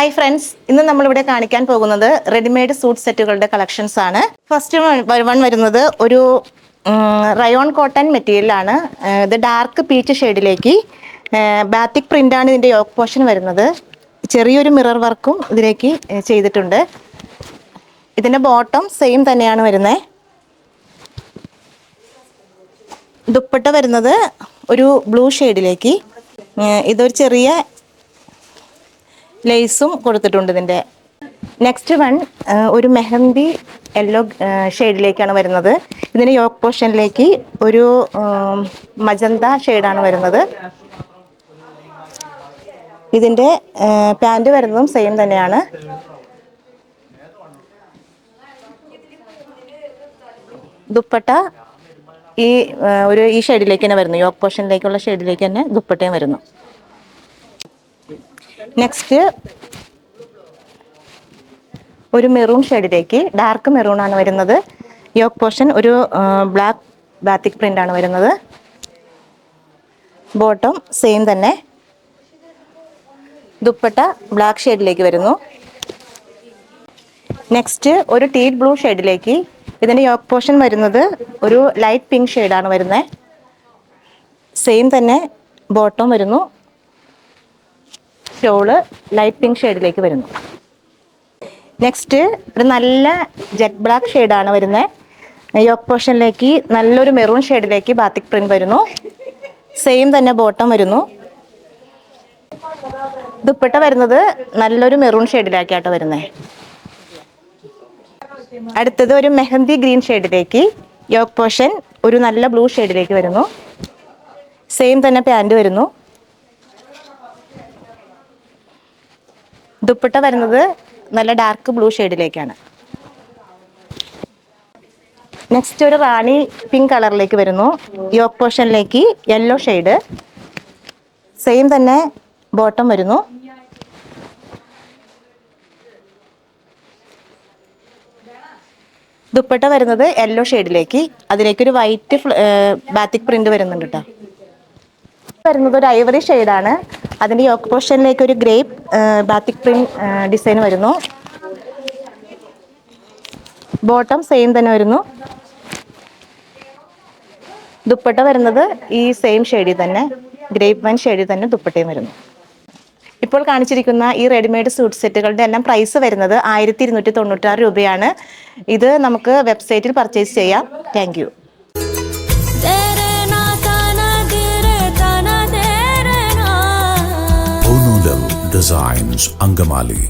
Hi friends, ഇന്ന് നമ്മളിവിടെ കാണിക്കാൻ പോകുന്നത് റെഡിമെയ്ഡ് സൂട്ട് സെറ്റുകളുടെ കളക്ഷൻസ് ആണ്. ഫസ്റ്റ് വൺ വരുന്നത് ഒരു റയോൺ കോട്ടൺ മെറ്റീരിയലാണ്. ഇത് ഡാർക്ക് പീച്ച് ഷെയ്ഡിലേക്ക് ബാത്തിക് പ്രിൻ്റാണ് ഇതിൻ്റെ യോക്ക് പോർഷൻ വരുന്നത്. ചെറിയൊരു മിറർ വർക്കും ഇതിലേക്ക് ചെയ്തിട്ടുണ്ട്. ഇതിൻ്റെ ബോട്ടം സെയിം തന്നെയാണ് വരുന്നത്. ദുപ്പട്ട വരുന്നത് ഒരു ബ്ലൂ ഷെയ്ഡിലേക്ക്, ഇതൊരു ചെറിയ ലേസും കൊടുത്തിട്ടുണ്ട് ഇതിൻ്റെ. നെക്സ്റ്റ് വൺ ഒരു മെഹന്തി യെല്ലോ ഷെയ്ഡിലേക്കാണ് വരുന്നത്. ഇതിന് യോക്ക് പോർഷനിലേക്ക് ഒരു മജന്ത ഷെയ്ഡാണ് വരുന്നത്. ഇതിൻ്റെ പാൻറ് വരുന്നതും സെയിം തന്നെയാണ്. ദുപ്പട്ട ഈ ഷെയ്ഡിലേക്ക് തന്നെ വരുന്നു. യോക്ക് പോർഷനിലേക്കുള്ള ഷെയ്ഡിലേക്ക് തന്നെ ദുപ്പട്ടയും വരുന്നു. നെക്സ്റ്റ് ഒരു മെറൂൺ ഷെയ്ഡിലേക്ക്, ഡാർക്ക് മെറൂൺ ആണ് വരുന്നത്. യോക്ക് പോർഷൻ ഒരു ബ്ലാക്ക് ബാത്തിക് പ്രിന്റ് ആണ് വരുന്നത്. ബോട്ടം സെയിം തന്നെ. ദുപ്പട്ട ബ്ലാക്ക് ഷെയ്ഡിലേക്ക് വരുന്നു. നെക്സ്റ്റ് ഒരു ടീ ബ്ലൂ ഷെയ്ഡിലേക്ക്, ഇതിൻ്റെ യോക്ക് പോർഷൻ വരുന്നത് ഒരു ലൈറ്റ് പിങ്ക് ഷെയ്ഡാണ് വരുന്നത്. സെയിം തന്നെ ബോട്ടം വരുന്നു. ഷോള് ലൈറ്റ് പിങ്ക് ഷെയ്ഡിലേക്ക് വരുന്നു. നെക്സ്റ്റ് ഒരു നല്ല ജെറ്റ് ബ്ലാക്ക് ഷെയ്ഡാണ് വരുന്നത്. യോക്ക് പോർഷനിലേക്ക് നല്ലൊരു മെറൂൺ ഷെയ്ഡിലേക്ക് ബാത്തിക് പ്രിന്റ് വരുന്നു. സെയിം തന്നെ ബോട്ടം വരുന്നു. ദുപ്പട്ട വരുന്നത് നല്ലൊരു മെറൂൺ ഷെയ്ഡിലേക്കാട്ടോ വരുന്നത്. അടുത്തത് ഒരു മെഹന്തി ഗ്രീൻ ഷെയ്ഡിലേക്ക്, യോക്ക് പോർഷൻ ഒരു നല്ല ബ്ലൂ ഷെയ്ഡിലേക്ക് വരുന്നു. സെയിം തന്നെ പാൻറ് വരുന്നു. ദുപ്പട്ട വരുന്നത് നല്ല ഡാർക്ക് ബ്ലൂ ഷെയ്ഡിലേക്കാണ്. നെക്സ്റ്റ് ഒരു റാണി പിങ്ക് കളറിലേക്ക് വരുന്നു. യോക്ക് പോർഷനിലേക്ക് യെല്ലോ ഷെയ്ഡ്. സെയിം തന്നെ ബോട്ടം വരുന്നു. ദുപ്പട്ട വരുന്നത് യെല്ലോ ഷെയ്ഡിലേക്ക്, അതിലേക്കൊരു വൈറ്റ് ബാത്തിക് പ്രിന്റ് വരുന്നുണ്ട് കേട്ടോ. വരുന്നത് ഒരു ഐവറി ഷെയ്ഡാണ്. അതിൻ്റെ യോക്ക് പോർഷനിലേക്ക് ഒരു ഗ്രേപ്പ് ബാത്തിക് പ്രിന്റ് ഡിസൈൻ വരുന്നു. ബോട്ടം സെയിം തന്നെ വരുന്നു. ദുപ്പട്ട വരുന്നത് ഈ സെയിം ഷെയ്ഡിൽ തന്നെ, ഗ്രേപ്പ് വൈൻ ഷെയ്ഡിൽ തന്നെ ദുപ്പട്ടയും വരുന്നു. ഇപ്പോൾ കാണിച്ചിരിക്കുന്ന ഈ റെഡിമെയ്ഡ് സൂട്ട് സെറ്റുകളുടെ എല്ലാം പ്രൈസ് വരുന്നത് 1296 രൂപയാണ്. ഇത് നമുക്ക് വെബ്സൈറ്റിൽ പർച്ചേസ് ചെയ്യാം. Thank you. Designs Angamali.